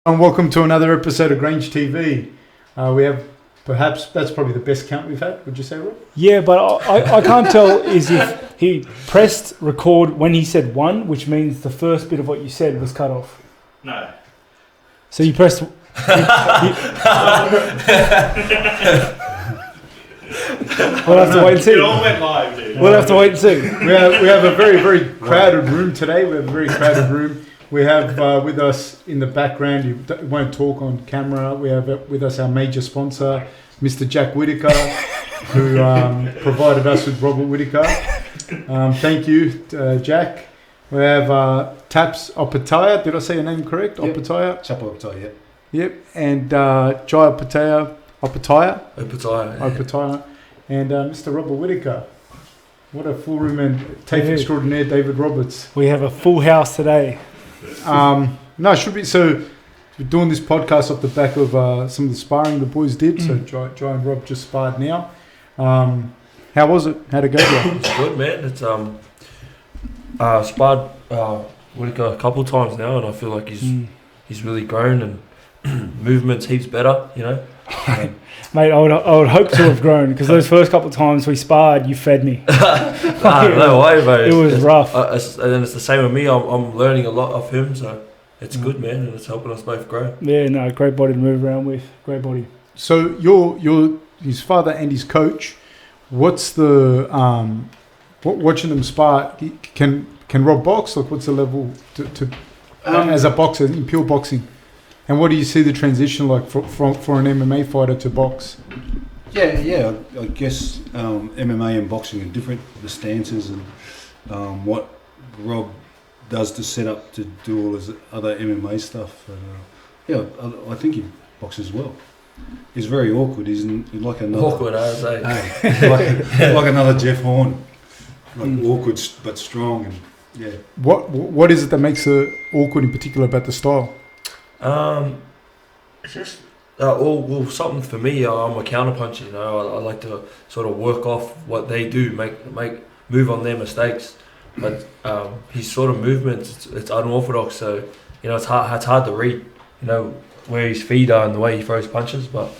And welcome to another episode of Grange TV. We have that's probably the best count we've had, would you say, Rob? Yeah, but I can't tell is if he pressed record when he said one, which means the first bit of what you said was cut off. No. So you pressed... We'll have to wait and see. It all went live, dude. We'll have to wait and see. We have a very, very crowded room today. We have a very crowded room. We have with us in the background, you won't talk on camera, we have with us our major sponsor, Mr. Jack Whittaker, who provided us with Robert Whittaker. Thank you, Jack. We have Taps Opetaia. Did I say your name correct? Yep. Opetaia? Chap Opetaia, yep. Yep. And Jai Opetaia. Opetaia. And Mr. Robert Whittaker. What a full room and tape extraordinaire, David Roberts. We have a full house today. No, it should be. So we're doing this podcast off the back of some of the sparring the boys did. So Jai and Rob just sparred now. How was it? How'd it go? It's good, man. It's sparred Whittaker a couple of times now, and I feel like he's really grown and movement's heaps better. You know. Mate, I would hope to have grown because those first couple of times we sparred, you fed me. No way, mate. It was rough. And it's the same with me. I'm learning a lot of him, so it's good, man, and it's helping us both grow. Yeah, no, great body to move around with. Great body. So you're his father and his coach. What's the watching them spar? Can Rob box? Like, what's the level to as a boxer in pure boxing? And what do you see the transition like for an MMA fighter to box? Yeah. I guess MMA and boxing are different. The stances and what Rob does to set up to do all his other MMA stuff. I think he boxes well. He's very awkward. He's like another Awkward, I say. like another Jeff Horn. Like awkward but strong. And yeah. What is it that makes it awkward in particular about the style? It's just something for me. I'm a counterpuncher, you know. I like to sort of work off what they do, make move on their mistakes. But his sort of movements, it's unorthodox. So you know, it's hard to read. You know where his feet are and the way he throws punches. But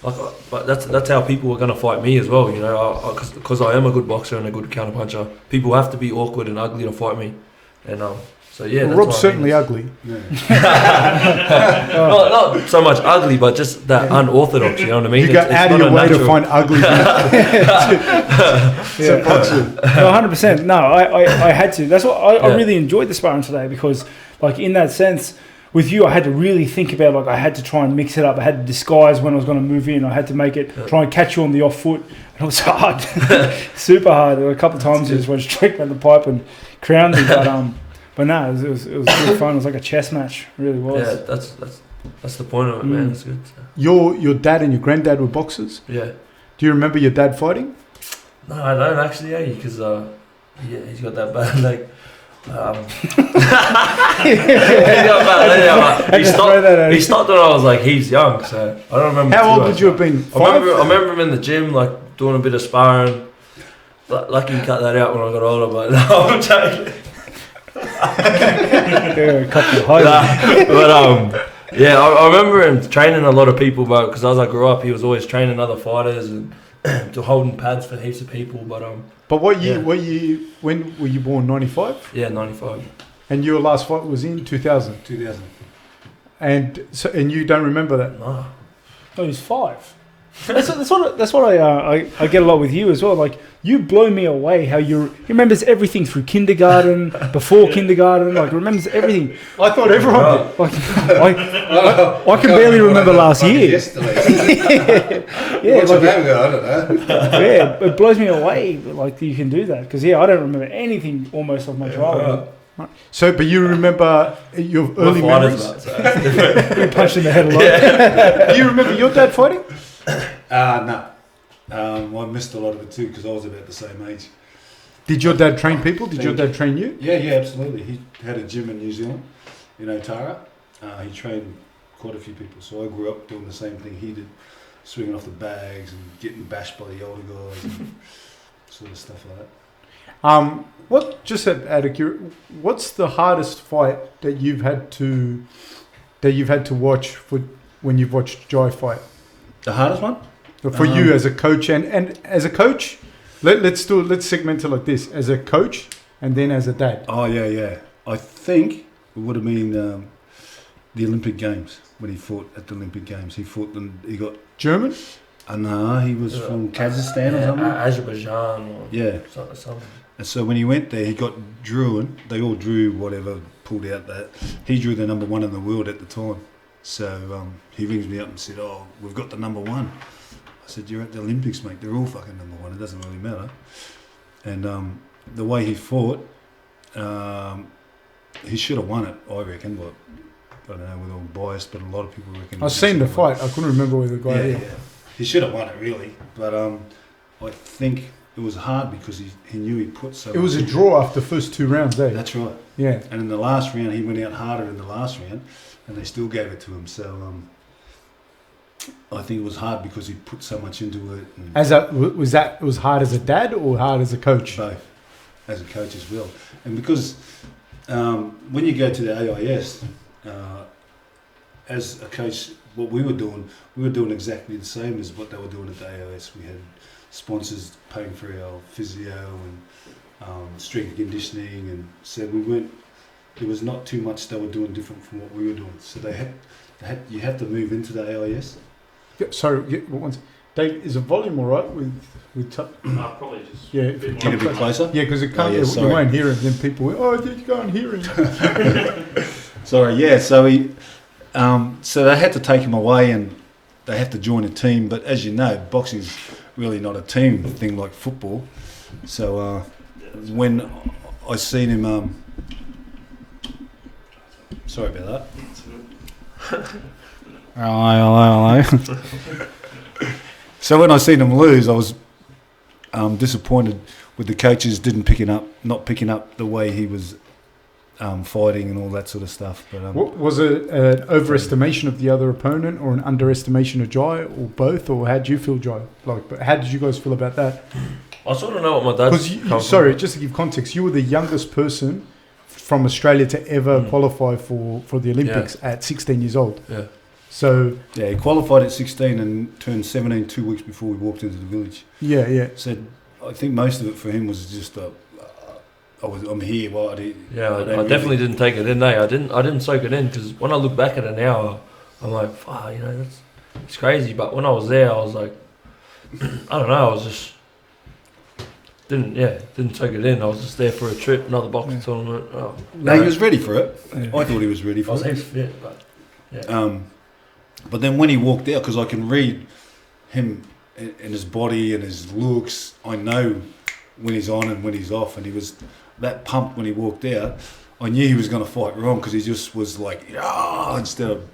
that's how people are going to fight me as well. You know, because I am a good boxer and a good counterpuncher. People have to be awkward and ugly to fight me. And so yeah, well, Rob's certainly ugly. Yeah. not so much ugly, but just that unorthodox. You know what I mean? You go out of your way to find ugly. So 100%. No, I had to. That's what I really enjoyed the sparring today because, like, in that sense, with you, I had to really think about. Like, I had to try and mix it up. I had to disguise when I was going to move in. I had to make it try and catch you on the off foot. And it was hard, super hard. There were a couple of times you just went straight down the pipe and crowned me, But no, it was good fun. It was like a chess match. It really was. Yeah, that's the point of it, man. It's good. Your dad and your granddad were boxers? Yeah. Do you remember your dad fighting? No, I don't actually, because he's got that bad leg. He stopped when I was like he's young, so I don't remember. How old would you have been? I remember him in the gym, like doing a bit of sparring. Lucky you cut that out when I got older, but no, I'm joking. I remember him training a lot of people, but because as I grew up, he was always training other fighters and to holding pads for heaps of people. But what year? When were you born? 95. Yeah, 95. And your last fight was in 2000. 2000. And you don't remember that? No. Oh, he's 5. That's what I get a lot with you as well. Like, you blow me away how he remembers everything through kindergarten, before kindergarten, like remembers everything. I thought everyone did. Like, I can barely remember last year. Yeah, like, I don't know. Yeah, it blows me away like you can do that because I don't remember anything almost of my childhood. Right. So, but you remember your early memories? You punched in the head a lot. Do you remember your dad fighting? No. I missed a lot of it too because I was about the same age. Did your dad train people? Did your dad train you? Yeah, absolutely. He had a gym in New Zealand, in Opetaia. He trained quite a few people. So I grew up doing the same thing he did, swinging off the bags and getting bashed by the older guys and sort of stuff like that. What's the hardest fight that you've had to that you've had to watch for when you've watched Jai fight? The hardest one? For you as a coach and as a coach, let's segment it like this: as a coach and then as a dad. Oh yeah. I think it would have been the Olympic Games when he fought at the Olympic Games. He got German. No, he was from Kazakhstan or something. Azerbaijan. Or something. And so when he went there, he got drew. They all drew whatever, pulled out that. He drew the number 1 in the world at the time. So he rings me up and said, "Oh, we've got the number 1." I said, "You're at the Olympics, mate. They're all fucking number 1. It doesn't really matter." And the way he fought, he should have won it, I reckon. But I don't know whether I'm biased, but a lot of people reckon. I've seen the fight. I couldn't remember where the guy. Yeah. He should have won it, really. But I think it was hard because he knew he put so. It was a draw after the first 2 rounds, eh? That's right. Yeah. And in the last round, he went out harder in the last round, and they still gave it to him. So I think it was hard because he put so much into it. And it was hard as a dad or hard as a coach? both, as a coach as well. And because when you go to the AIS, as a coach, what we were doing exactly the same as what they were doing at the AIS. We had sponsors paying for our physio and strength conditioning, and so there was not too much they were doing different from what we were doing. So you had to move into the AIS. Yeah, sorry, Dave, is the volume all right with probably just yeah, bit Get a bit closer. Yeah, because it can't. Oh, yeah, you sorry. won't hear it. Then people, did you go and hear it? Sorry, yeah. So so they had to take him away, and they have to join a team. But as you know, boxing's really not a team thing like football. So when I seen him, sorry about that. Hello. So when I seen him lose, I was disappointed with the coaches not picking up the way he was fighting and all that sort of stuff. But Was it an overestimation of the other opponent or an underestimation of Jai or both? Or how did you feel, Jai? But how did you guys feel about that? I sort of know what my dad's. Sorry, just to give context, you were the youngest person from Australia to ever qualify for the Olympics at 16 years old. Yeah. So yeah, he qualified at 16 and turned 17 2 weeks before we walked into the village. yeah. So I think most of it for him was just I'm here. Well, I definitely didn't take it in. I didn't soak it in because when I look back at it now, I'm like, it's crazy. But when I was there, I was like, I don't know. I was just didn't take it in. I was just there for a trip, another boxing tournament. No, he was ready for it. I thought he was ready for I was it. fit, but But then when he walked out, because I can read him in his body and his looks, I know when he's on and when he's off. And he was that pumped when he walked out. I knew he was going to fight wrong because he just was like, instead of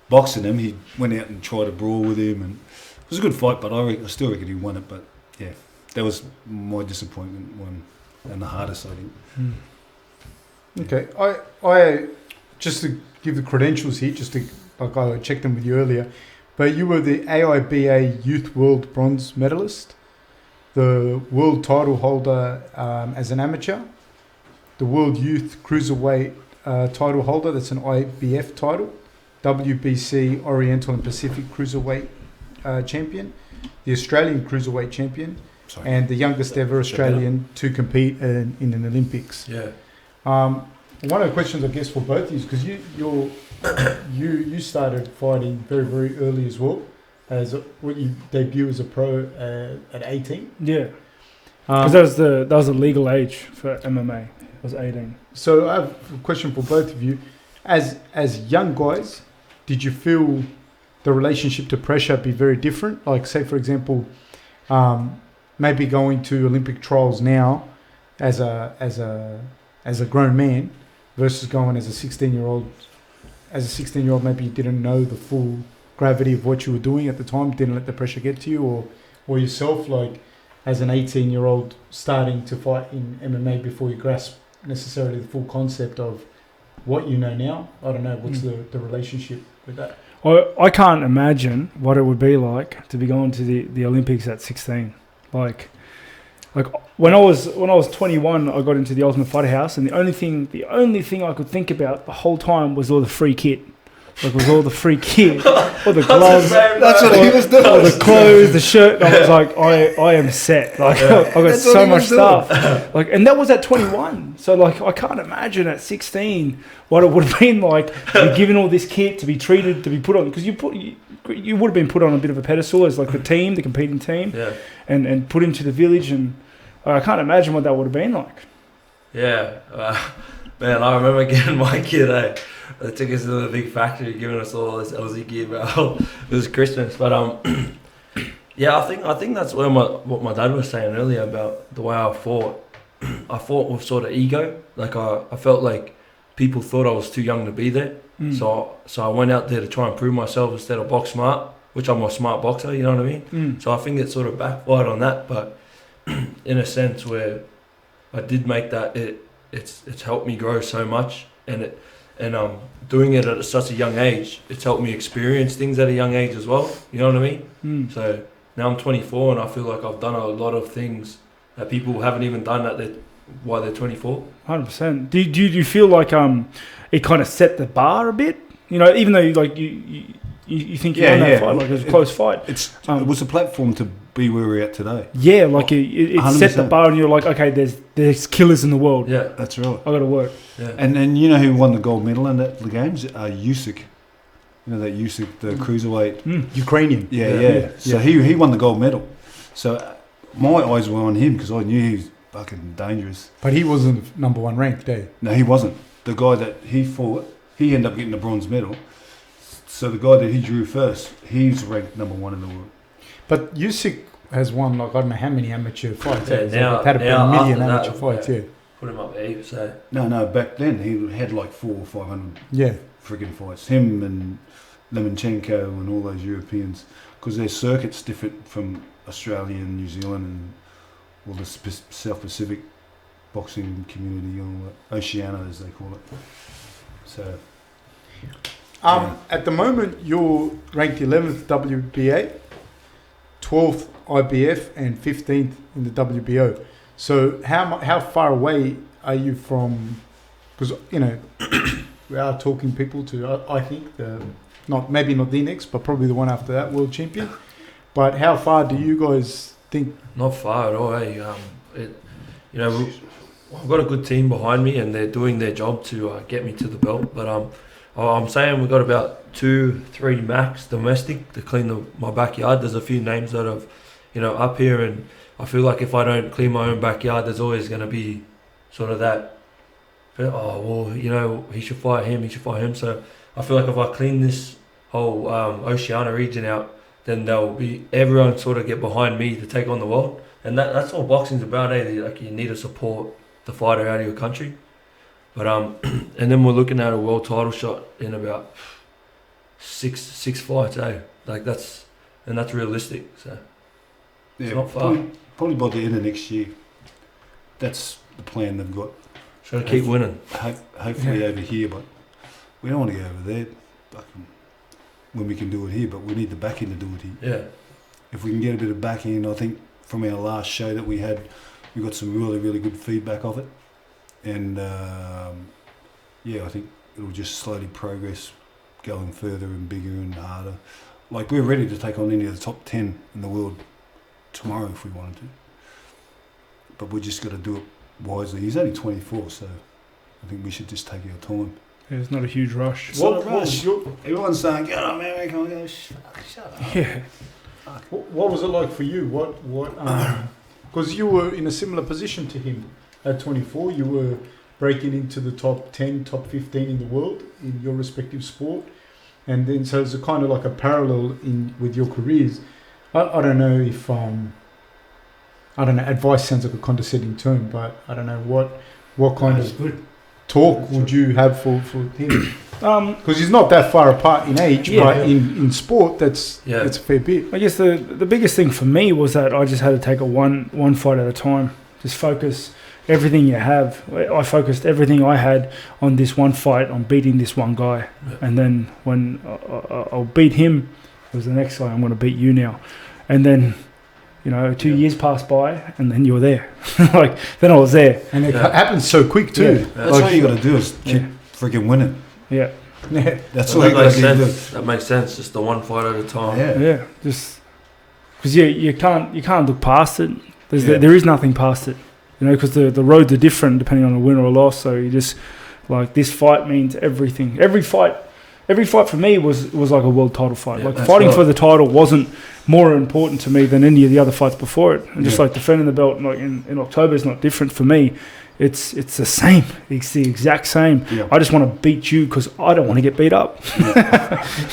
boxing him, he went out and tried to brawl with him. And it was a good fight, but I still reckon he won it. But yeah, that was my disappointment one and the hardest, I think. Okay, I just to give the credentials here, I checked them with you earlier, but you were the AIBA Youth World Bronze Medalist, the world title holder as an amateur, the World Youth Cruiserweight title holder, that's an IBF title, WBC Oriental and Pacific Cruiserweight champion, the Australian Cruiserweight champion, and the youngest ever Australian to compete in an Olympics. yeah. One of the questions, I guess, for both of you is because you started fighting very, very early as well, as you debut as a pro at 18. Yeah, because that was the legal age for MMA. It was 18. So I have a question for both of you. As young guys, did you feel the relationship to pressure be very different? Like, say, for example, maybe going to Olympic trials now as a grown man versus going as a 16-year-old. As a 16-year-old, maybe you didn't know the full gravity of what you were doing at the time, didn't let the pressure get to you, or yourself, like as an 18-year-old starting to fight in MMA before you grasp necessarily the full concept of what you know now. I don't know, what's the relationship with that? I can't imagine what it would be like to be going to the Olympics at 16. Like when I was 21, I got into the Ultimate Fighter House, and the only thing I could think about the whole time was all the free kit Like with all the free gear, all the gloves, That's what he was doing. all the clothes, the shirt. And I was like, I am set. Like I got That's what so he much was doing. stuff. Like, and that was at 21. So like, I can't imagine at 16 what it would have been like to be given all this kit, to be treated, to be put on, because you would have been put on a bit of a pedestal as like the team, the competing team, and put into the village, and I can't imagine what that would have been like. Yeah, man, I remember getting my kid. They took us to the big factory, giving us all this LZ gear, bro. It was Christmas, but yeah, I think that's where what my dad was saying earlier about the way I fought. I fought with sort of ego. Like I felt like people thought I was too young to be there. So I went out there to try and prove myself instead of box smart, which I'm a smart boxer, you know what I mean? So I think it sort of backfired on that, but in a sense where I did make that, it's helped me grow so much, and doing it at such a young age, it's helped me experience things at a young age as well, you know what I mean? So now I'm 24 and I feel like I've done a lot of things that people haven't even done while they're 24. 100%. Do you feel like it kind of set the bar a bit? You know, even though you think you won that fight, like it was a close fight. It was a platform to be where we're at today. Yeah, like it set the bar, and you're like, okay, there's killers in the world. Yeah, that's right. I got to work. Yeah. And you know who won the gold medal in the games? Usyk. You know that Usyk, the cruiserweight Ukrainian. Yeah. So he won the gold medal. So my eyes were on him because I knew he was fucking dangerous. But he wasn't number one ranked, eh? No, he wasn't. The guy that he fought, he ended up getting the bronze medal. So the guy that he drew first, he's ranked number one in the world. But Usyk has won like I don't know how many amateur fights. Yeah, He's had about 1 million amateur fights. Yeah. Put him up there, so. No. Back then he had like 400 or 500. Yeah. Friggin' fights. Him and Lemonchenko and all those Europeans, because their circuit's different from Australia and New Zealand and all the South Pacific boxing community, all that, Oceania as they call it. So. At the moment, you're ranked 11th WBA, 12th IBF, and 15th in the WBO. So how far away are you from? Because you know we are talking people to. I think maybe not the next, but probably the one after that, world champion. But how far do you guys think? Not far at all. I've got a good team behind me, and they're doing their job to get me to the belt. But I'm saying we've got about 2-3 max domestic to clean my backyard. There's a few names that have, up here, and I feel like if I don't clean my own backyard, there's always going to be sort of that. He should fight him. So I feel like if I clean this whole Oceania region out, then there'll be everyone sort of get behind me to take on the world, and that's all boxing's about. Like you need to support the fighter out of your country. But and then we're looking at a world title shot in about six fights, Like that's realistic. So it's not far. Probably by the end of next year. That's the plan they've got. Trying to keep winning. Hopefully over here, but we don't want to go over there. When we can do it here, but we need the backing to do it here. Yeah. If we can get a bit of backing, I think from our last show that we had, we got some really, really good feedback of it. And I think it'll just slowly progress, going further and bigger and harder. Like we're ready to take on any of the top 10 in the world tomorrow if we wanted to. But we just got to do it wisely. He's only 24, so I think we should just take our time. Yeah, it's not a huge rush. It's not a rush. Everyone's saying, "Get on, America." I go, shut up. Yeah. What was it like for you? Because you were in a similar position to him at 24. You were breaking into the top 10, top 15 in the world in your respective sport, and then so it's a kind of like a parallel with your careers. I don't know if advice sounds like a condescending term, but I don't know what kind of good talk would you have for him? Because he's not that far apart in age, but in sport, that's a fair bit. I guess the biggest thing for me was that I just had to take it one fight at a time. Just focus everything you have. I focused everything I had on this one fight, on beating this one guy. Yeah. And then when I'll beat him, it was the next guy, I'm going to beat you now. And then 2 years passed by, and then you were there. Then I was there, and it happens so quick too. Yeah. That's what you got to do is keep freaking winning. Yeah, Yeah. That's all that you makes got to do. sense. That makes sense. Just the one fight at a time. Yeah. Just because you can't look past it. Yeah. There is nothing past it, because the roads are different depending on a win or a loss. So you just like this fight means everything. Every fight for me was like a world title fight. Yeah, like that's fighting right. for the title wasn't more important to me than any of the other fights before it. And just Yeah. like defending the belt like in October is not different for me. It's the same. It's the exact same. Yeah. I just want to beat you because I don't want to get beat up.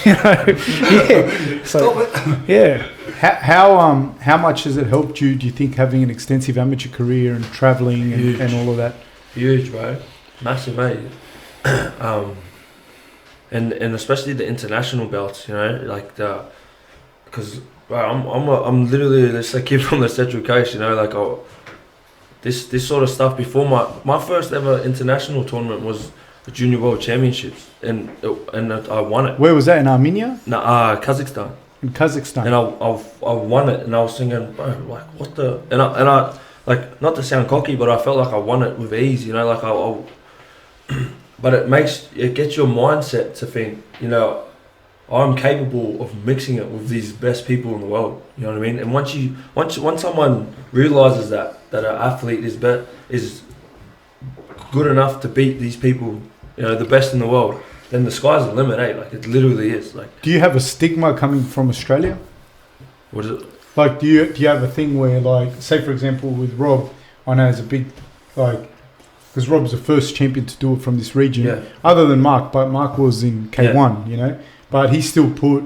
Yeah. So, yeah. How much has it helped you, do you think, having an extensive amateur career and travelling and all of that? Huge, bro. Massive, mate. And especially the international belts, like because I'm literally just a kid from the Central Coast, like this sort of stuff. Before my first ever international tournament was the Junior World Championships, and I won it. Where was that, in Armenia? No, Kazakhstan. In Kazakhstan. And I won it, and I was thinking, bro, like what the, and I like, not to sound cocky, but I felt like I won it with ease, like but it gets your mindset to think, I'm capable of mixing it with these best people in the world. You know what I mean? And once someone realizes that an athlete is good enough to beat these people, the best in the world, then the sky's the limit, eh? Like it literally is. Like, Do you have a stigma coming from Australia? what is it? Like, do you have a thing where, like, say for example with Rob, I know there's a big, like, because Rob's the first champion to do it from this region, Yeah. other than Mark, but Mark was in K1, but he still put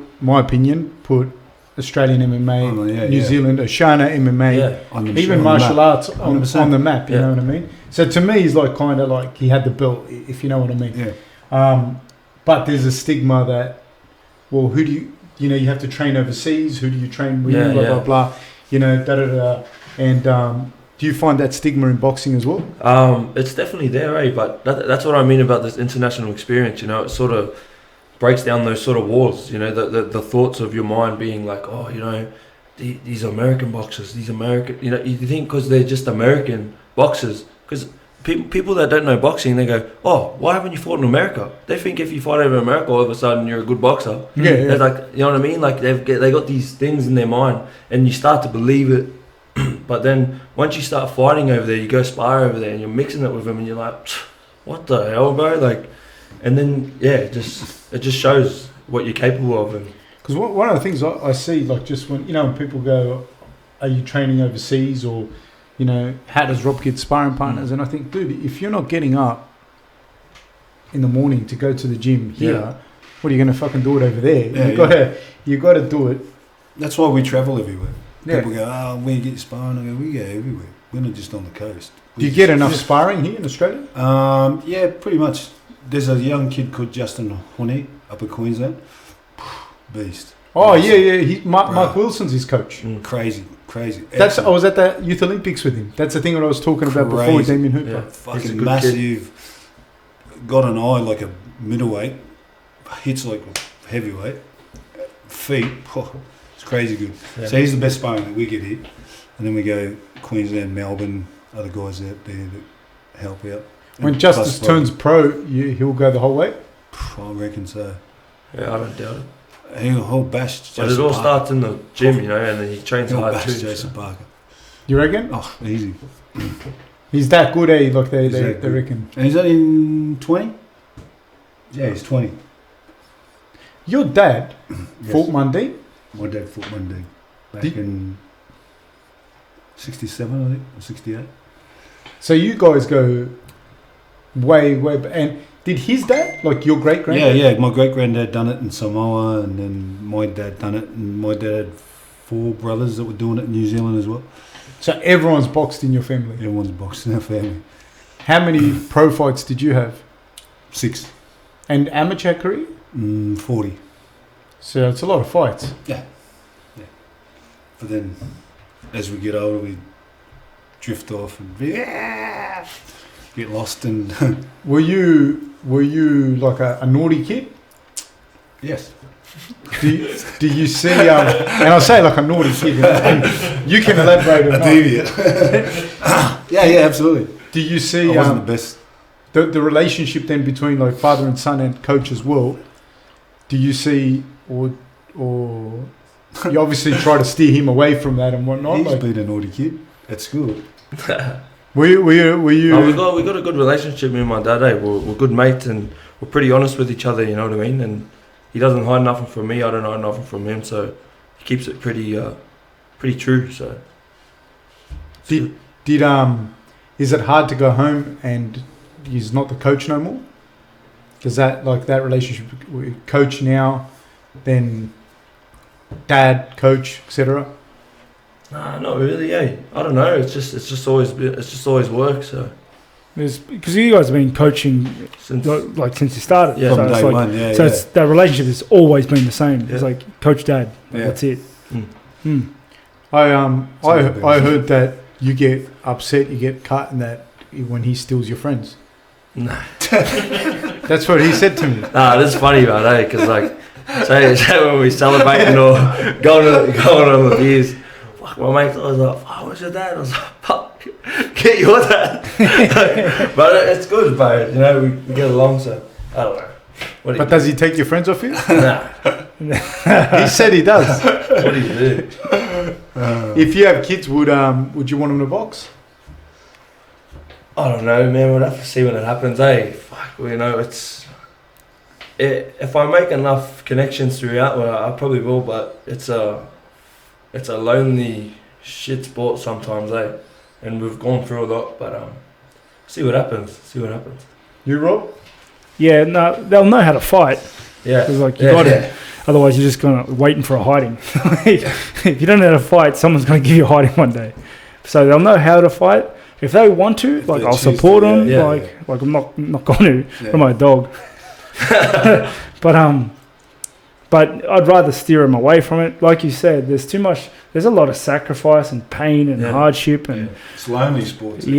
Australian MMA, New Zealand, Oshana MMA, Yeah. even martial arts on 100%. the map, you Yeah. know what I mean? So to me, he's like kind of like he had the belt, if you know what I mean. Yeah. But there's a stigma that, well, who do you have to train overseas? Who do you train with? Yeah, blah, yeah. blah, blah. Da, da, da. And do you find that stigma in boxing as well? It's definitely there, eh? But that's what I mean about this international experience. It sort of breaks down those sort of walls. The thoughts of your mind being like, oh, these American boxers, these American. You think because they're just American boxers, because people that don't know boxing, they go, oh, why haven't you fought in America? They think if you fight over America, all of a sudden you're a good boxer. Yeah, yeah. They're like, you know what I mean? Like they got these things in their mind, and you start to believe it. But then once you start fighting over there, you go spar over there, and you're mixing it with them, and you're like, what the hell, bro? Like, and then it just shows what you're capable of. And Because one of the things I see, like, just when when people go, are you training overseas, or how does Rob get sparring partners? And I think, dude, if you're not getting up in the morning to go to the gym here, what are you going to fucking do it over there? Yeah, you got to do it. That's why we travel everywhere. Yeah. People go, where you get sparring? I go, we go everywhere. We're not just on the coast. Do you get enough sparring here in Australia? Yeah, pretty much. There's a young kid called Justin Honey up in Queensland. Beast. Oh, yeah. Mark Wilson's his coach. Crazy. I was at the Youth Olympics with him. That's the thing that I was talking about before with Damien Hooper. Yeah. Fucking He's a good massive. Got an eye like a middleweight. Hits like a heavyweight. Feet. It's crazy good. Yeah. So he's the best sparring that we get here. And then we go Queensland, Melbourne, other guys out there that help out. When And Justice plus, turns pro, he'll go the whole way? I reckon so. yeah, I don't doubt it. He'll bash But Jason it all Parker. starts in the gym, and then he trains He'll hard bash too. Jason Parker. You reckon? Oh, easy. He's that good, eh? Like they that good. reckon. And he's only 20? Yeah, he's 20. Your dad Yes. fought Monday. My dad fought Monday back Did- in 67, I think, or 68. So you guys go way. And did his dad, like your great granddad? Yeah. My great granddad done it in Samoa, and then my dad done it, and my dad had 4 brothers that were doing it in New Zealand as well. So everyone's boxed in your family. Everyone's boxed in our family. How many pro fights did you have? 6, And amateur career? 40. So it's a lot of fights. But then, as we get older, we drift off and get lost. And Were you like a naughty kid? yes, Do you see? And I say like a naughty kid. And you can elaborate on a that. deviant. yeah, absolutely. Do you see? I wasn't the best the relationship then between like father and son and coach as well. Do you see or you obviously try to steer him away from that and whatnot? He's Like, been a naughty kid at school. were you? Oh, we got a good relationship, me and my dad. We're good mates and we're pretty honest with each other. You know what I mean? And he doesn't hide nothing from me. I don't hide nothing from him. So he keeps it pretty true. So Did is it hard to go home and he's not the coach no more? Does that that relationship with coach now, then dad, coach, etc.? Nah, not really. I don't know. It's just always work. So Because you guys have been coaching since since you started. Yeah. So From it's day like, one, yeah. so it's, that relationship has always been the same. It's Yeah. like coach, dad. Yeah. That's it. I heard that you get upset, you get cut, and that when he steals your friends. Nah. That's what he said to me. That's funny, man. Because say when we celebrating or going on the beers, fuck, my mate was like, "Oh, what's your dad?" I was like, "Fuck, get your dad." But it's good, bro. You know, we get along, so I don't know. But does he take your friends off you? Nah. He said he does. What do you do? If you have kids, would you want them to box? I don't know, man. We'll have to see when it happens. Fuck, you know, if I make enough connections throughout, well, I probably will. But it's a lonely shit sport sometimes, and we've gone through a lot. But see what happens. You, Rob? Yeah, no, they'll know how to fight. Yeah, Because you got it. Otherwise, you're just kind of waiting for a hiding. If you don't know how to fight, someone's going to give you a hiding one day. So they'll know how to fight. If they want to, they I'll choose support to, them. yeah. Like I'm not going to. Yeah. I'm my dog. But I'd rather steer them away from it. Like you said, there's a lot of sacrifice and pain and Yeah. hardship and It's lonely sports. and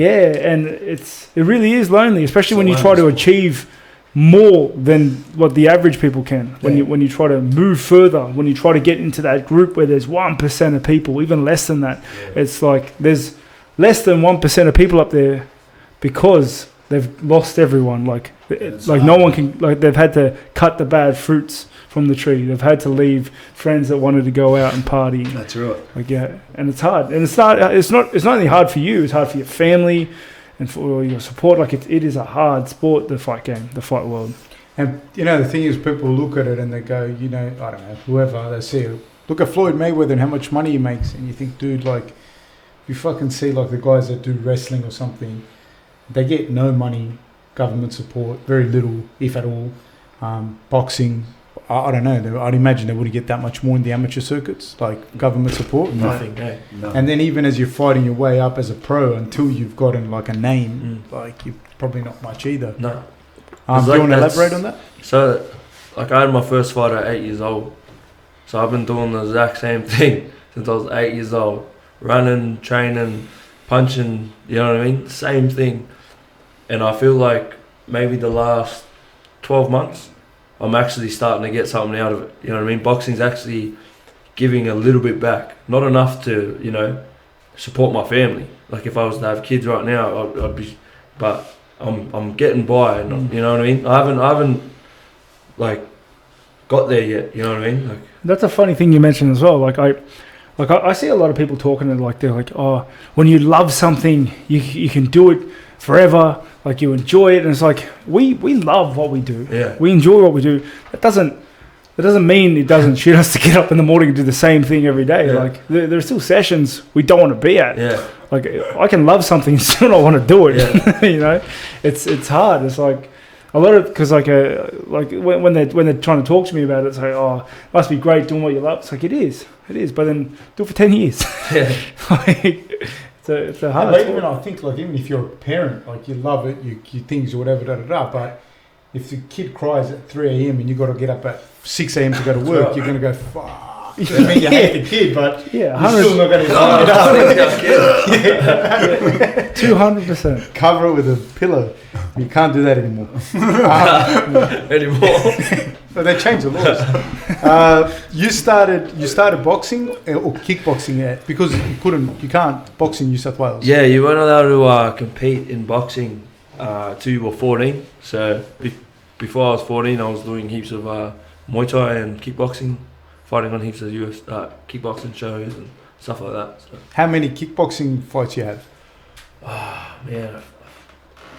it really is lonely, especially It's when a you try to lonely sport. achieve more than what the average people can. When you try to move further, when you try to get into that group where there's 1% of people, even less than that, it's like there's less than 1% of people up there because they've lost everyone. It's No hard. one can, they've had to cut the bad fruits from the tree. They've had to leave friends that wanted to go out and party. That's right. And it's hard. And it's not only hard for you, it's hard for your family and for your support. It is a hard sport, the fight game, the fight world. And the thing is, people look at it and they go, I don't know, whoever they see, look at Floyd Mayweather and how much money he makes, and you think, dude, you fucking see the guys that do wrestling or something, they get no money, government support, very little, if at all. Boxing, I don't know. I'd imagine they wouldn't get that much more in the amateur circuits, government support. Nothing. No. And then even as you're fighting your way up as a pro, until you've gotten a name, you're probably not much either. No. Do you want to elaborate on that? So, I had my first fight at 8 years old. So I've been doing the exact same thing since I was 8 years old. Running, training, punching, you know what I mean? Same thing. And I feel like maybe the last 12 months, I'm actually starting to get something out of it. You know what I mean? Boxing's actually giving a little bit back. Not enough to, support my family. If I was to have kids right now, I'd be, but I'm getting by, and you know what I mean? I haven't got there yet, you know what I mean? That's a funny thing you mentioned as well. I see a lot of people talking and they're like, oh, when you love something, you can do it forever. You enjoy it, and it's we love what we do. Yeah. We enjoy what we do. That doesn't mean it doesn't shoot us to get up in the morning and do the same thing every day. Yeah. There are still sessions we don't want to be at. Yeah. I can love something and still not want to do it. Yeah. It's hard. It's a lot of, because when they're trying to talk to me about it, it's oh, it must be great doing what you love. It's it is, but then do it for 10 years. Yeah. It's a hard But sport. even I think even if you're a parent, you love it, you things or whatever, but if the kid cries at 3 a.m. and you got to get up at 6 a.m. to go to work, you're going to go, fuck. I mean, you hate the kid, but Yeah, you're still not going to get up. 200%. Cover it with a pillow. You can't do that anymore. Anymore. But they changed the laws. You started boxing or kickboxing because you can't box in New South Wales. Yeah, you weren't allowed to compete in boxing till you were 14. So before I was 14, I was doing heaps of Muay Thai and kickboxing, fighting on heaps of US kickboxing shows and stuff like that. So. How many kickboxing fights you have? Man,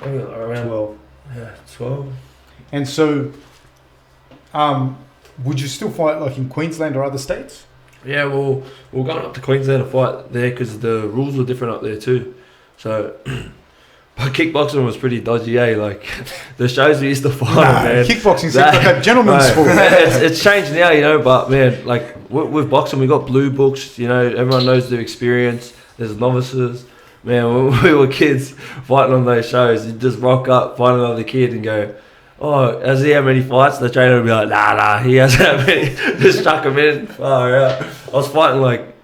maybe around 12. Yeah, 12. And so, would you still fight like in Queensland or other states? Yeah, well, we're going up to Queensland to fight there because the rules were different up there too. So, but kickboxing was pretty dodgy, eh? Like, the shows we used to fight, man. Kickboxing seems like a gentleman's sport. It's changed now, you know, but man, like, with boxing, we got blue books, you know, everyone knows their experience. There's novices. Man, when we were kids fighting on those shows, you'd just rock up, find another kid and go, oh, has he had many fights? The trainer would be like, nah, he hasn't had many. Just chuck him in. Far out. I was fighting like,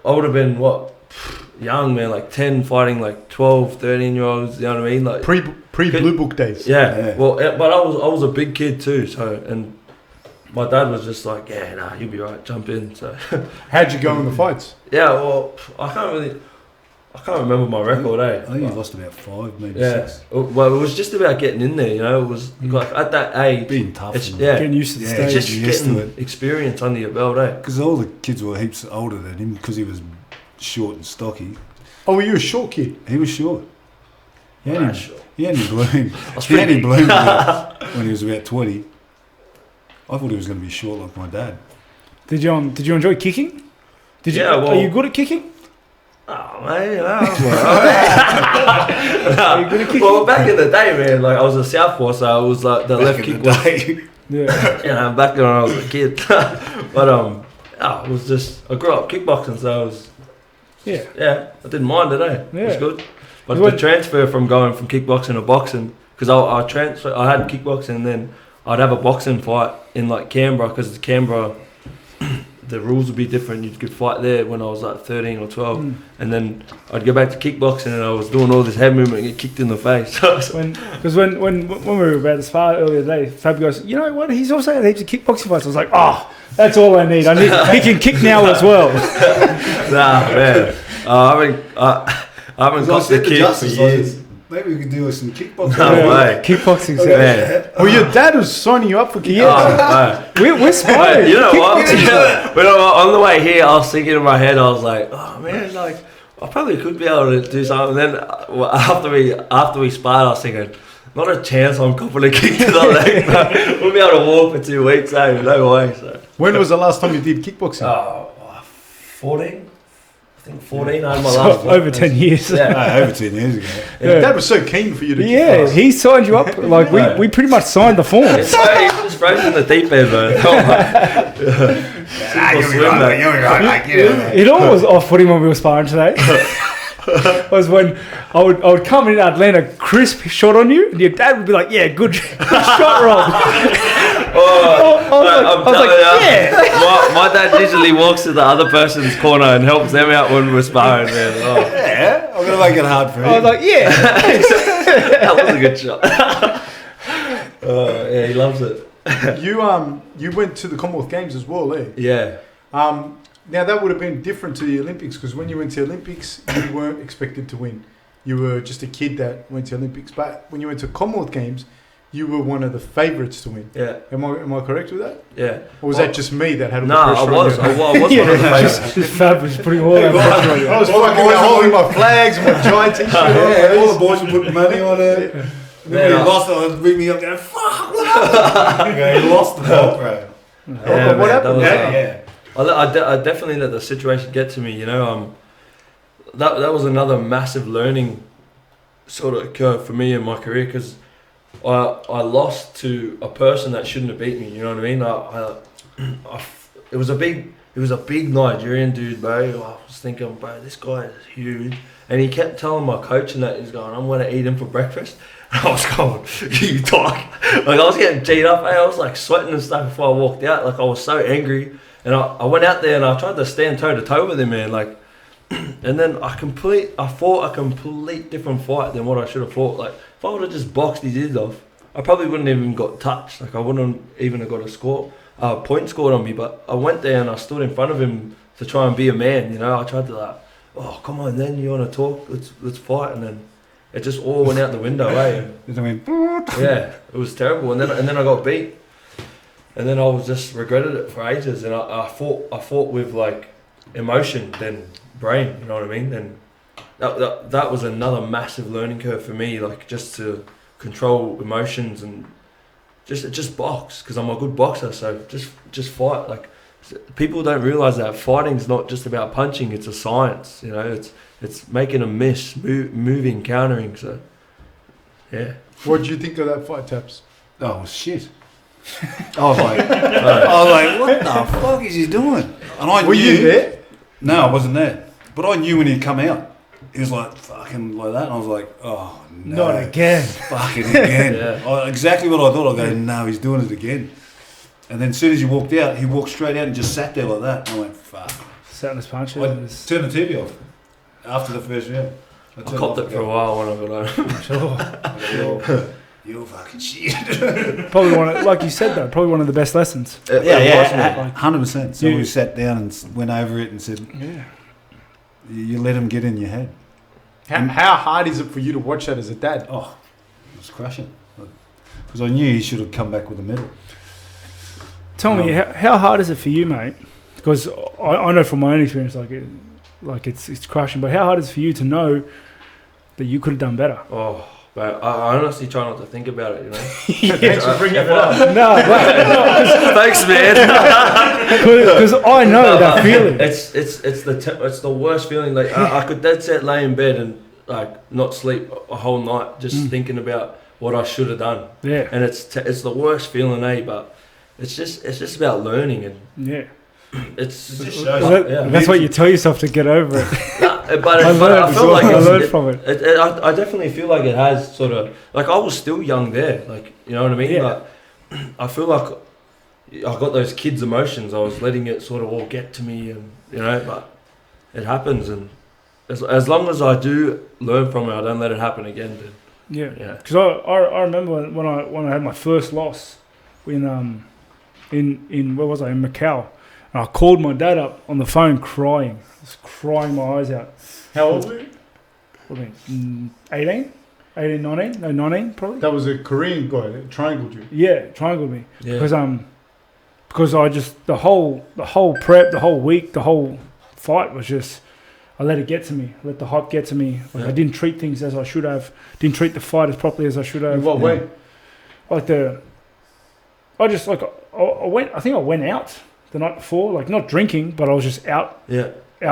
I would have been, young, man, like 10 fighting like 12, 13-year-olds, you know what I mean? Like Pre-blue book days. Yeah. Well, but I was a big kid too, so, and my dad was just like, yeah, nah, you'll be right, jump in. So How'd you go in the fights? Yeah, well, I can't remember my record, I think you lost about 5, maybe 6. Well, it was just about getting in there, you know. It was like at that age, being tough. Getting used to the stage. just used getting to it. experience under your belt, eh? Because all the kids were heaps older than him because he was short and stocky. Oh, were you a short kid? He was short. He had Sure. him bloom. was He had pretty him bloom when he was about 20. I thought he was going to be short like my dad. Did you enjoy kicking? Are you good at kicking? Oh, man, Are you good at kicking? well, back in the day, man, like I was a southpaw, so I was like the left kick was, Yeah. you know, back when I was a kid. But it was just, I grew up kickboxing, so I was, Yeah. I didn't mind it, eh? It was Yeah. good. But the transfer from going from kickboxing to boxing, because I had kickboxing and then I'd have a boxing fight in like Canberra, because Canberra, the rules would be different. You could fight there when I was like 13 or 12, and then I'd go back to kickboxing and I was doing all this head movement and get kicked in the face. Because when we were about to spar earlier today, Fab goes, you know what? He's also had heaps of kickboxing fights. I was like, oh, that's all I need. He can kick now as well. Nah, man. I haven't got the kick for years. Maybe we could do some kickboxing. No way. Kickboxing. Man. Well, your dad was signing you up for kickboxing. Yeah. We're sparring. You know what? But on the way here, I was thinking in my head, I was like, oh man, like I probably could be able to do something. And then after we sparred, I was thinking, not a chance I'm copping a kick to the leg. No. We'll be able to walk for 2 weeks, eh? No way. So. When was the last time you did kickboxing? 14. I think 14. I had my last one. Over 10 years. Yeah. Over 10 years ago. Dad was so keen for you to Yeah, kickbox. he signed you up. Like we pretty much signed the form. It's like he just throws in the deep end, man. It all was off-putting when we were sparring today. Was when I would come in, I'd land a crisp shot on you, and your dad would be like, "Yeah, good shot, Rob." I was like, "Yeah." My dad usually walks to the other person's corner and helps them out when we're sparring, man. Oh. Yeah, I'm going to make it hard for him. I was like, "Yeah." That was a good shot. Yeah, he loves it. You went to the Commonwealth Games as well, eh? Yeah. Now that would have been different to the Olympics, because when you went to the Olympics, you weren't expected to win. You were just a kid that went to the Olympics. But when you went to Commonwealth Games, you were one of the favourites to win. Yeah. Am I correct with that? Yeah. Or was that just me that had all the No, pressure I was. on you? I was one of the favourites. Just Fab was putting all that pressure on you. I was fucking holding my flags and my giant t-shirt on. Yeah, all the boys were putting money on it. And then when he lost it, I was bring me up going, fuck, what happened? He lost the ball, bro. Yeah, what happened? Yeah. I definitely let the situation get to me, you know. That was another massive learning sort of curve for me in my career, because I lost to a person that shouldn't have beat me. You know what I mean? It was a big Nigerian dude, bro. I was thinking, bro, this guy is huge, and he kept telling my coach and that he's going, I'm gonna eat him for breakfast. And I was going, you talk. Like I was getting cheated up. I was like sweating and stuff before I walked out. Like I was so angry. And I went out there and I tried to stand toe to toe with him, man. Like, and then I fought a complete different fight than what I should have fought. Like, if I would have just boxed his ears off, I probably wouldn't even got touched. Like, I wouldn't even have got a point scored on me. But I went there and I stood in front of him to try and be a man. You know, I tried to like, oh come on, then you want to talk? Let's fight. And then it just all went out the window, eh? Then I went, Yeah, it was terrible. And then I got beat, and then I was just regretted it for ages. And I fought with like emotion than brain. You know what I mean? And that was another massive learning curve for me. Like just to control emotions and just box, because I'm a good boxer. So just fight. Like people don't realize that fighting's not just about punching. It's a science. You know, it's making a miss, moving, countering. So yeah. What did you think of that fight, Taps? oh shit. I was like, what the fuck is he doing? And I Were knew. you there? No, I wasn't there. But I knew when he'd come out. He was like fucking like that, and I was like, oh no, Not again. fucking again. Yeah. Exactly what I thought. I go, no, he's doing it again. And then as soon as he walked out, he walked straight out and just sat there like that. And I went, fuck. Sat on his punches. I turned the TV off after the first round. I copped it for a while when I got home. Sure. You're fucking shit. Probably like you said though, probably one of the best lessons. Yeah, 100%. So You- we sat down and went over it and said, Yeah. you let him get in your head. How hard is it for you to watch that as a dad? Oh, it was crushing. Because I knew he should have come back with a medal. Tell me, how hard is it for you, mate? Because I know from my own experience, it's crushing. But how hard is it for you to know that you could have done better? Oh, but I honestly try not to think about it. You know. Thanks for bringing it up. No, Thanks, man. because I know that feeling. It's the worst feeling. Like I could dead set lay in bed and like not sleep a whole night just thinking about what I should have done. Yeah, And it's the worst feeling, eh? But it's just about learning, and yeah. it's It just Well, shows that's what you tell yourself to get over it. but I feel like I it's, learned from it. I definitely feel like it has sort of like I was still young there, like you know what I mean. Yeah. But I feel like I got those kids' emotions. I was letting it sort of all get to me, and you know, but it happens, and as long as I do learn from it, I don't let it happen again. Then Yeah, because I remember when I had my first loss in where was I, in Macau, and I called my dad up on the phone crying. I was crying my eyes out. How old were you? What do you think? 18, 19? No, 19 probably. That was a Korean guy that triangled you. Yeah, triangled me yeah, because I just the whole prep, the whole week, the whole fight was just. I let it get to me. I let the hype get to me. Like Yeah. I didn't treat things as I should have. Didn't treat the fight as properly as I should have. In what way? Like I just like I went out the night before, like not drinking, but I was just out yeah.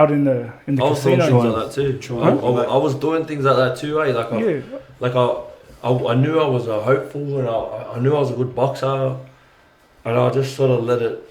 in the I was doing casino. things like that too. Huh? I was doing things like that too, eh? I knew I was a hopeful, and I knew I was a good boxer, and I just sort of let it.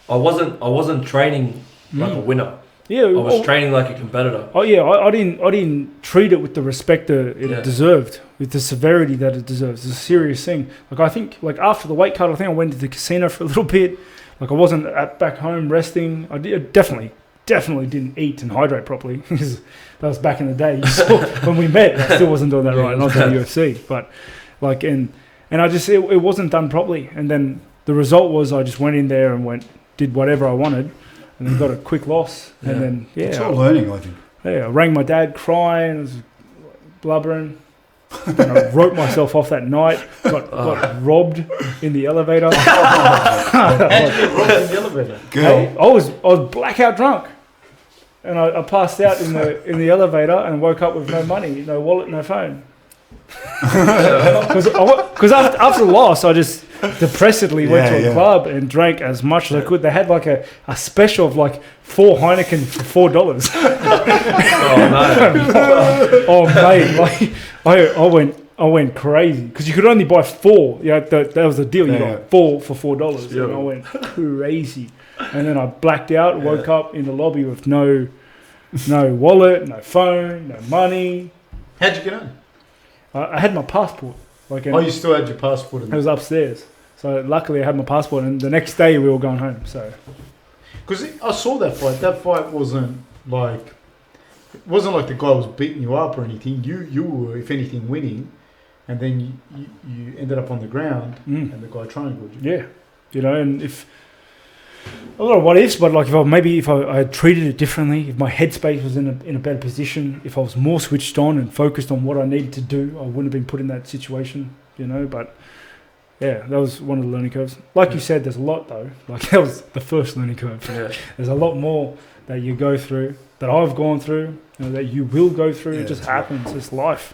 I wasn't training like a winner. Yeah, I was training like a competitor. Oh yeah, I didn't treat it with the respect that it Yeah. deserved, with the severity that it deserves. It's a serious thing. Like I think, like after the weight cut, I think I went to the casino for a little bit. Like I wasn't back home resting. I definitely didn't eat and hydrate properly because that was back in the day. You saw when we met, I still wasn't doing that right. Not the UFC, but like and I just it wasn't done properly. And then the result was I just went in there and did whatever I wanted. And then got a quick loss, Yeah. and then It's all learning, I think. I rang my dad crying, I was blubbering. Then I wrote myself off that night. Got robbed in the elevator. How'd you get robbed in the elevator? I was blackout drunk, and I passed out in the elevator and woke up with no money, no wallet, no phone. Because after the loss, I just depressedly went to a club and drank as much as I could. They had like a special of like 4 Heineken for $4. Oh mate, like I went crazy because you could only buy 4. Yeah, that was the deal. You got 4 for $4, Yeah. and I went crazy. And then I blacked out, woke up in the lobby with no wallet, no phone, no money. How'd you get on? I had my passport. Like, Oh, you still had your passport. it was upstairs. So luckily I had my passport, and the next day we were going home. So Because I saw that fight. That fight wasn't like the guy was beating you up or anything. You were, if anything, winning, and then you ended up on the ground, and the guy triangled you. yeah, and if a lot of what ifs, but like if I had treated it differently, if my headspace was in a better position, if I was more switched on and focused on what I needed to do, I wouldn't have been put in that situation, you know. But yeah, that was one of the learning curves. Like you said, there's a lot though. Like that was the first learning curve. Yeah. There's a lot more that you go through, that I've gone through, you know, that you will go through. It just happens. It's life.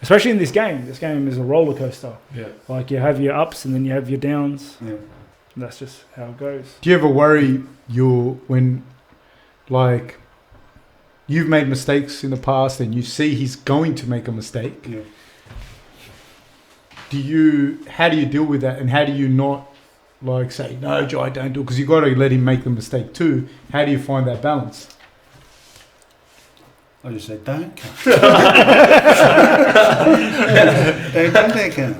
Especially in this game. This game is a roller coaster. Yeah. Like you have your ups and then you have your downs. Yeah. And that's just how it goes. Do you ever worry when like you've made mistakes in the past and you see he's going to make a mistake? Yeah. How do you deal with that, and how do you not like say no, Jai, don't do it, because you got to let him make the mistake too? How do you find that balance? I just say, don't come. Don't come there, come.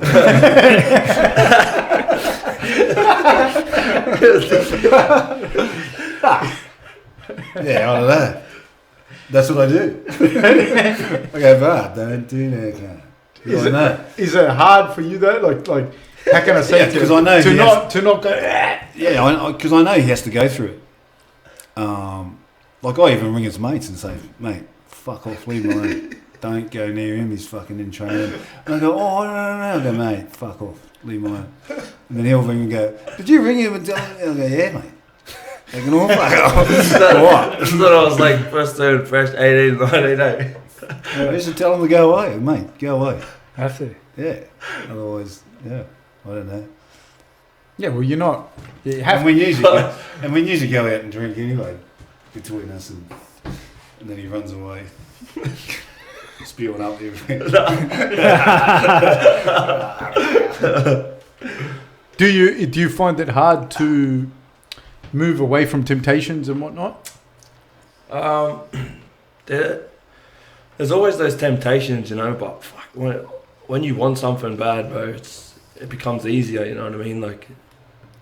Yeah, I don't know. That's what I do. I go, but don't do that, come. Is it hard for you though? Like how can I say Yeah, because I know to he not go? Yeah, because I know he has to go through it. Like I even ring his mates and say, mate, fuck off, leave him alone. Don't go near him, he's fucking in training. And I go, oh, no. I go, mate, fuck off, leave him alone. And then he'll ring and go, did you ring him and tell him? I'll go, yeah, mate. They can all fuck off. What? This is what I was like, first 18, 19, eh? I used to tell him to go away, mate, go away. Have to. Yeah, otherwise, yeah, I don't know. Yeah, well, you're not. You And we usually go out and drink anyway between us, and then he runs away, spewing up everything. Do you find it hard to move away from temptations and whatnot? There's always those temptations, you know, but fuck, when you want something bad, bro, it becomes easier, you know what I mean? Like,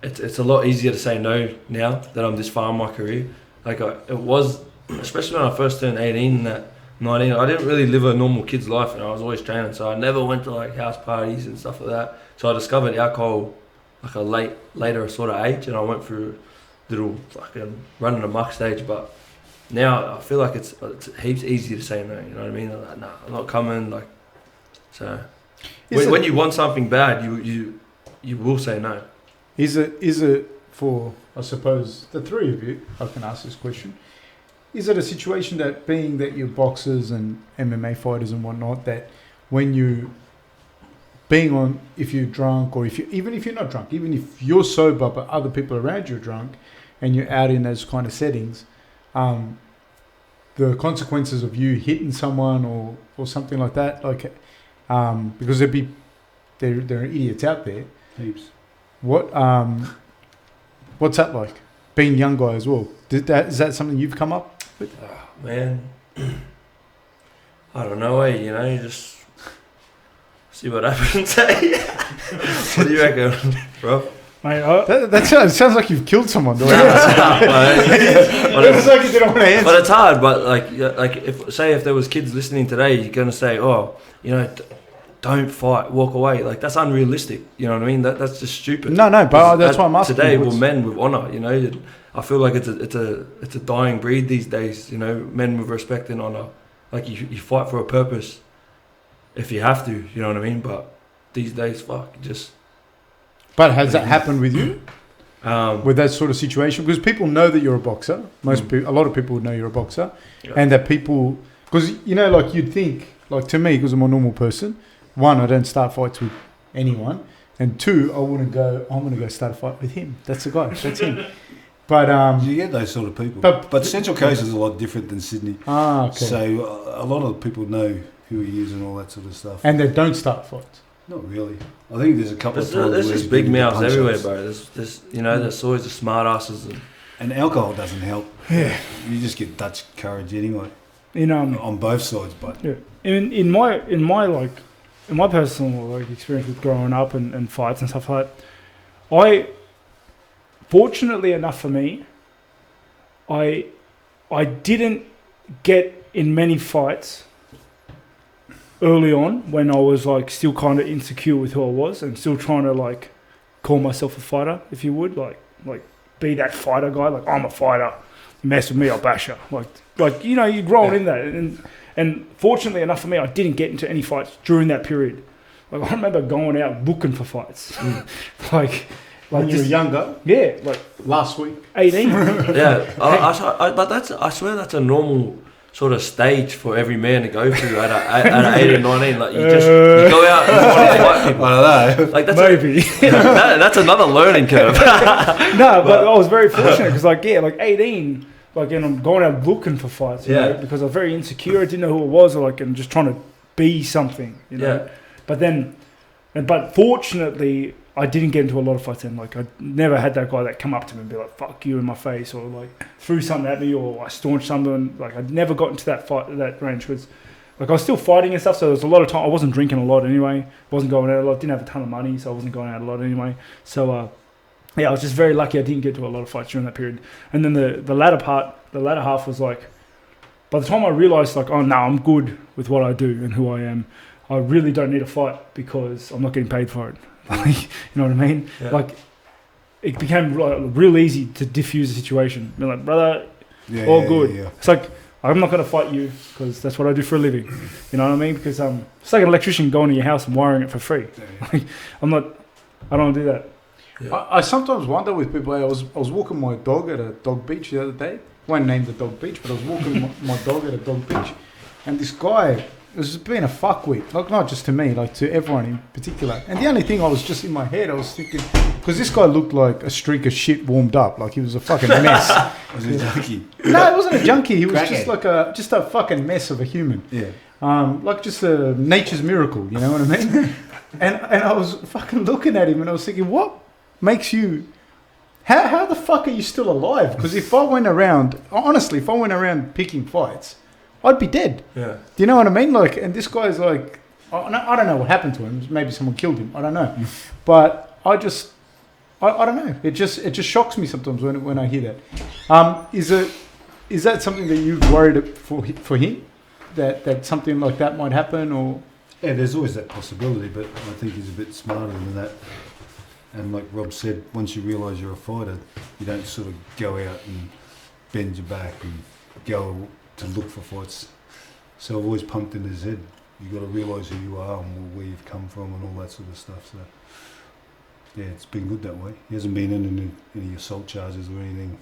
it's a lot easier to say no now that I'm this far in my career. Like, it was, especially when I first turned 18 and 19, I didn't really live a normal kid's life, and I was always training, so I never went to like house parties and stuff like that. So I discovered alcohol like a later sort of age, and I went through little fucking running amok stage, but now I feel like it's heaps easier to say no, you know what I mean? I'm like, nah, I'm not coming, like, so when you want something bad, you will say no. Is it for, I suppose, the three of you, I can ask this question, is it a situation that being that you're boxers and MMA fighters and whatnot, that when you if you're drunk, or even if you're not drunk, even if you're sober but other people around you are drunk and you're out in those kind of settings, the consequences of you hitting someone or something like that, like because there are idiots out there. Heaps. What's that like? Being a young guy as well. Is that something you've come up with? Oh, man, I don't know, you know, you just see what happens. What do you reckon, bro? Mate, That sounds like you've killed someone. But it's hard. But like if there was kids listening today, you're gonna say, oh, you know, don't fight, walk away. Like, that's unrealistic. You know what I mean? That's just stupid. No, but that's why I'm asking. Today, we're men with honor. You know, I feel like it's a dying breed these days. You know, men with respect and honor. Like, you fight for a purpose if you have to. You know what I mean? But these days, fuck, just. But has that happened with you? With that sort of situation? Because people know that you're a boxer. A lot of people would know you're a boxer. Yeah. And that people... Because, you know, like, you'd think... Like, to me, because I'm a normal person, one, I don't start fights with anyone. And two, I wouldn't go, I'm going to go start a fight with him. That's the guy. That's him. But... you get those sort of people. But Central Coast is a lot different than Sydney. Ah, okay. So a lot of people know who he is and all that sort of stuff. And they don't start fights? Not really. I think there's a couple of times there's where just big mouths everywhere, punch-ups. bro. There's you know, there's always the smart asses. And alcohol doesn't help. Yeah. You just get Dutch courage anyway. on both sides, but yeah, in my personal like experience with growing up and fights and stuff like that, fortunately enough for me, I didn't get in many fights early on when I was like still kind of insecure with who I was and still trying to like call myself a fighter, if you would, like be that fighter guy. Like, I'm a fighter. You mess with me, I'll bash you. Like you know, you're growing in that. And fortunately enough for me, I didn't get into any fights during that period. Like, I remember going out looking for fights. like when you were younger? Yeah, like last week. 18. Yeah, I swear that's a normal sort of stage for every man to go through at 18 or 19. Like, you go out and you want to fight people. I don't know. Like, Maybe. That's another learning curve. No, but I was very fortunate because, like 18, like, and I'm going out looking for fights, you know, because I was very insecure. I didn't know who it was, or like, and just trying to be something, you know. Yeah. But fortunately, I didn't get into a lot of fights then. Like, I never had that guy that come up to me and be like, fuck you in my face, or like threw something at me, or I staunched something. Like, I never got into that range because, like, I was still fighting and stuff. So there was a lot of time. I wasn't drinking a lot anyway. Wasn't going out a lot. Didn't have a ton of money, so I wasn't going out a lot anyway. So, I was just very lucky I didn't get to a lot of fights during that period. And then the latter half was like, by the time I realised, like, oh no, I'm good with what I do and who I am. I really don't need a fight because I'm not getting paid for it. You know what I mean? Yeah. Like, it became real easy to diffuse the situation. Be like, brother, all good. Yeah. It's like, I'm not going to fight you because that's what I do for a living. You know what I mean? Because it's like an electrician going to your house and wiring it for free. Like, I don't do that. Yeah. I sometimes wonder with people. I was walking my dog at a dog beach the other day. I won't name the dog beach, but I was walking my dog at a dog beach, and this guy was just being a fuckwit. Like, not just to me, like to everyone in particular. And the only thing I was just in my head, I was thinking, because this guy looked like a streak of shit warmed up, like he was a fucking mess. Was he a junkie? No, he wasn't a junkie. He was just like a fucking mess of a human. Yeah. Like just a nature's miracle. You know what I mean? and I was fucking looking at him, and I was thinking, what makes you? How the fuck are you still alive? Because if I went around picking fights, I'd be dead. Yeah. Do you know what I mean? Like, and this guy's like, I don't know what happened to him. Maybe someone killed him. I don't know. But I don't know. It just shocks me sometimes when I hear that. Is that something that you've worried for him? That something like that might happen, or? Yeah, there's always that possibility, but I think he's a bit smarter than that. And like Rob said, once you realise you're a fighter, you don't sort of go out and bend your back and go to look for fights. So I've always pumped in his head, you've got to realise who you are and where you've come from and all that sort of stuff. So yeah, it's been good that way. He hasn't been in any assault charges or anything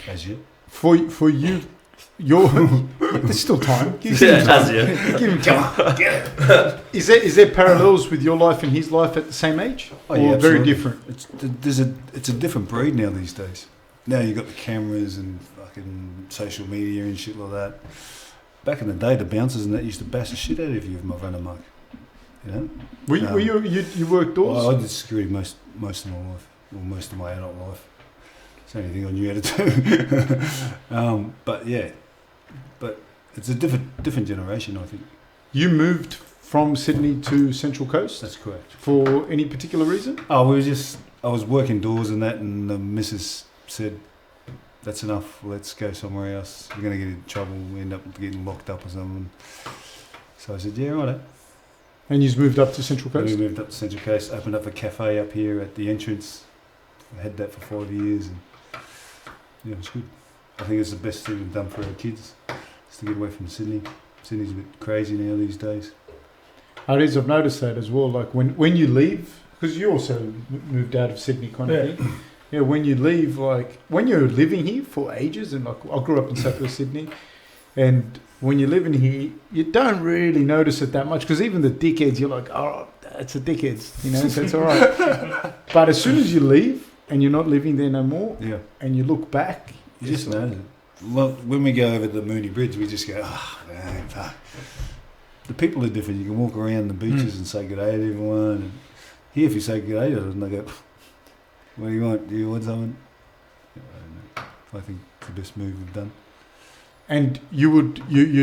as yet. For you, there's still time. Give him time. Is there parallels with your life and his life at the same age? Oh, yeah, or very different? It's a different breed now these days. Now you've got the cameras and fucking social media and shit like that. Back in the day, the bouncers and that used to bash the shit out of you if my run amok. You know? Were you worked doors? Well, I did security most of my life, or most of my adult life. It's the only thing I knew how to do. But it's a different generation, I think. You moved from Sydney to Central Coast? That's correct. For any particular reason? I was working doors and that, and the missus said, that's enough, let's go somewhere else. We're going to get in trouble, we end up getting locked up or something. So I said, yeah, righto. And you've moved up to Central Coast? We moved up to Central Coast, opened up a cafe up here at the entrance. I had that for 5 years, and yeah, it was good. I think it's the best thing we've done for our kids, is to get away from Sydney. Sydney's a bit crazy now these days. It is, I've noticed that as well. Like when you leave, because you also moved out of Sydney kind of thing. Yeah, when you leave, like when you're living here for ages, and like I grew up in South West Sydney, and when you're living here, you don't really notice it that much, because even the dickheads, you're like, oh, it's a dickheads, you know, so it's all right. But as soon as you leave and you're not living there no more, and you look back, you just know it. Well, when we go over the Mooney Bridge, we just go, oh, man, fuck. The people are different. You can walk around the beaches and say good day to everyone. And here, if you say good day to them, they go, what do you want? Do you want something? I think it's the best move we've done. And you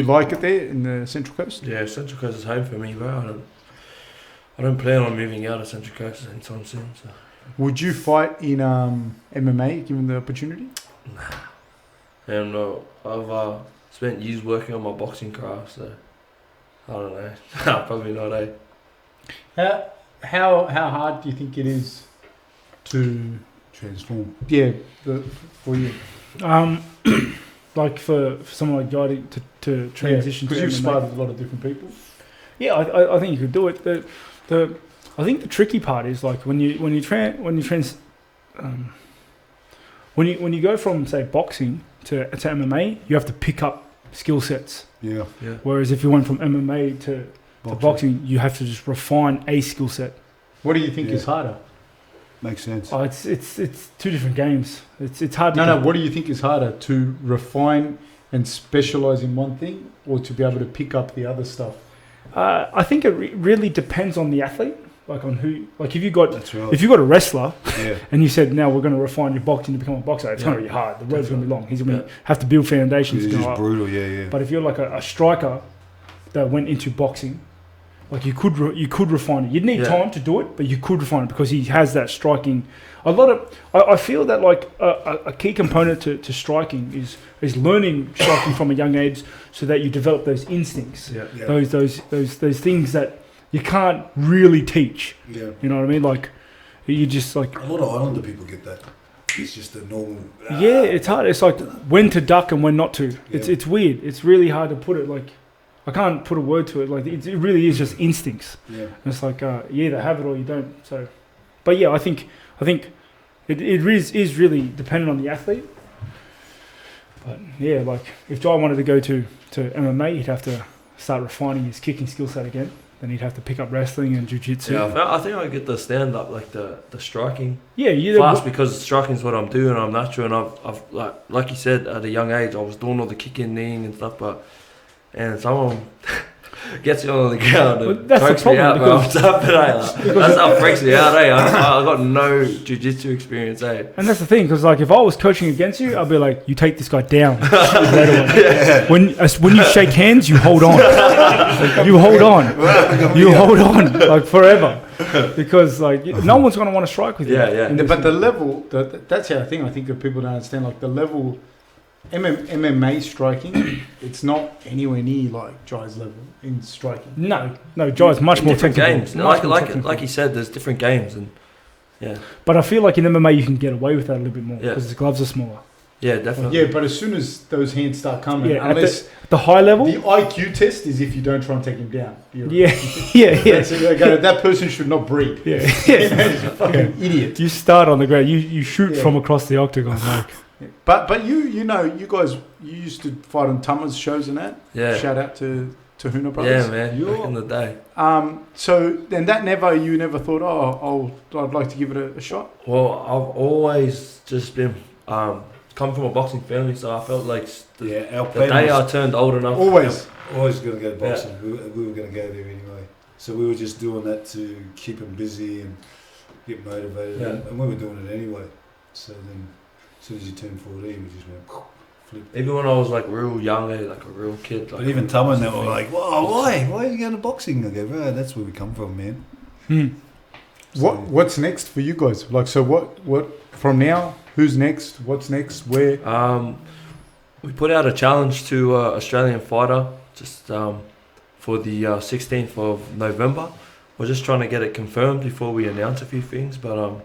like it there in the Central Coast? Yeah, Central Coast is home for me, bro. I don't plan on moving out of Central Coast anytime soon. So. Would you fight in MMA given the opportunity? Nah. And no, I've spent years working on my boxing craft, so I don't know. Probably not, eh? How hard do you think it is to transform. Yeah, for you. Like for someone like Jai to transition because to you've MMA. sparred with a lot of different people. Yeah, I think you could do it. I think the tricky part is like when you go from say boxing to MMA, you have to pick up skill sets. Yeah. Whereas if you went from MMA to boxing, you have to just refine a skill set. What do you think is harder? Makes sense. Oh, it's two different games. It's hard. No. What do you think is harder, to refine and specialize in one thing, or to be able to pick up the other stuff? I think it really depends on the athlete. Like on who, like if you got That's right. if you got a wrestler, Yeah. and you said now we're going to refine your boxing to become a boxer, it's going to be hard. The road's going to be long. He's going to have to build foundations. It's to go just up. brutal. Yeah. But if you're like a striker that went into boxing, like you could refine it. You'd need time to do it, but you could refine it because he has that striking. I feel that like a key component to striking is learning striking from a young age, so that you develop those instincts, those things that you can't really teach. Yeah. You know what I mean? Like you just like A lot of Islander people get that. It's just a normal. yeah, it's hard. It's like when to duck and when not to. Yeah. It's weird. It's really hard to put it. Like I can't put a word to it. Like it really is just instincts. Yeah. And it's like you either have it or you don't. So, but yeah, I think it is really dependent on the athlete. But yeah, like if Jai wanted to go to MMA, he'd have to start refining his kicking skill set again. Then he'd have to pick up wrestling and jiu-jitsu. Yeah, I think I get the stand up, like the striking Yeah, fast, because striking is what I'm doing. I'm natural, and I've like you said, at a young age I was doing all the kicking, kneeing and stuff, and someone gets me on the ground and that's the chokes me out, problem, bro. What's up, that stuff freaks me out, eh? I got no jiu-jitsu experience, eh? And that's the thing, because like if I was coaching against you, I'd be like, you take this guy down. Right away. When you shake hands, you hold on. You hold on like forever, because like no one's gonna want to strike with you. Yeah. But the level, that's the thing I think that people don't understand. Like the level, MMA striking, it's not anywhere near like Jai's level in striking. No, Jai's much more Different technical. games. Much more Like technical. you said, there's different games, and yeah. But I feel like in MMA you can get away with that a little bit more Yeah. because the gloves are smaller. Yeah, definitely. Yeah, but as soon as those hands start coming, Yeah, unless at the high level. the IQ test is if you don't try and take him down. Yeah. That's it. Okay, that person should not breathe. Yeah. He's a fucking idiot. You start on the ground. You shoot Yeah. from across the octagon. Like. But you know, you guys, you used to fight on Tama's shows and that. Yeah. Shout out to Huna Brothers. Yeah, man. Back in the day. So then you never thought, I'd like to give it a shot. Well, I've always just been come from a boxing family, so I felt like Our the plan day I was turned old enough. always going to go boxing. We were going to go there anyway. So we were just doing that to keep him busy and get motivated. Yeah. And we were doing it anyway. So then, as soon as you turned 14, we just went flip. Even when I was like real young, like a real kid. Like, But even Tama and they were like, "Whoa, why? Why are you going to boxing?" I go, "Bro, that's where we come from, man." What's next for you guys? Like, so what from now? Who's next? What's next? Where? We put out a challenge to Australian fighter just for the 16th of November. We're just trying to get it confirmed before we announce a few things, but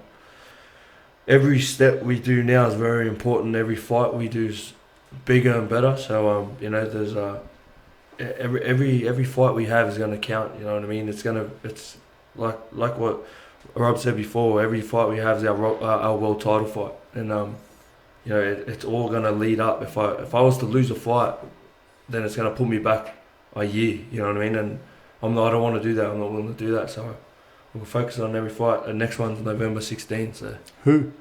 every step we do now is very important. Every fight we do is bigger and better. So there's every fight we have is going to count. You know what I mean? It's like what Rob said before. Every fight we have is our world title fight, and it's all going to lead up. If I was to lose a fight, then it's going to pull me back a year. You know what I mean? And I don't want to do that. I'm not willing to do that. So we'll focus on every fight. The next one's November 16th. So Who?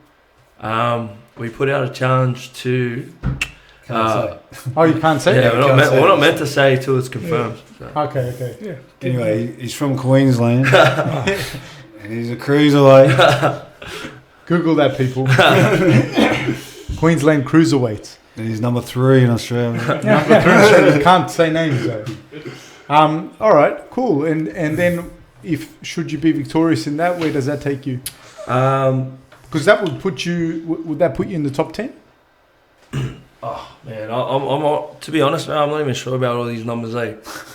we put out a challenge to. Can't say. Oh, you can't say. Yeah, that? we're not meant to say till it's confirmed. So. Okay. Yeah. Anyway, he's from Queensland. And he's a cruiserweight. Google that, people. Queensland cruiserweights. And he's number 3 in Australia. You can't say names though. All right, cool. And then, should you be victorious in that, where does that take you? Because that would put you. Would that put you in the top 10? Oh man, I'm to be honest, man, I'm not even sure about all these numbers.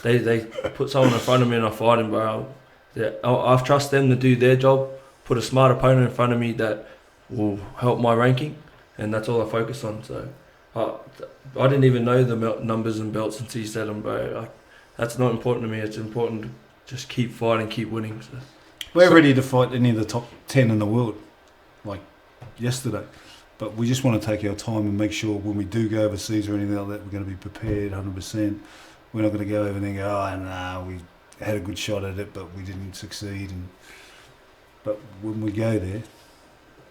They put someone in front of me and I fight him, bro. I trust them to do their job. Put a smart opponent in front of me that will help my ranking, and that's all I focus on. So I didn't even know the numbers and belts until you said them, bro. That's not important to me. It's important to just keep fighting, keep winning. So. We're ready to fight any of the top 10 in the world, like yesterday. But we just want to take our time and make sure when we do go overseas or anything like that, we're going to be prepared 100%. We're not going to go over there and go, oh, nah, we had a good shot at it, but we didn't succeed. But when we go there,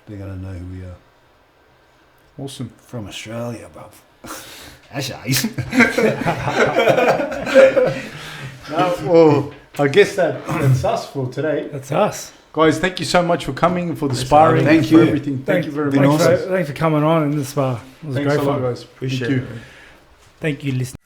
they're going to know who we are. Awesome. From Australia, bruv. Well, I guess that's us for today. That's us. Guys, thank you so much for coming and for the sparring. Thank for you. everything. Thank you very much. Thanks for coming on in the spa. It was Thanks great a lot, fun. guys. Appreciate Thank you. it. Thank you, listeners.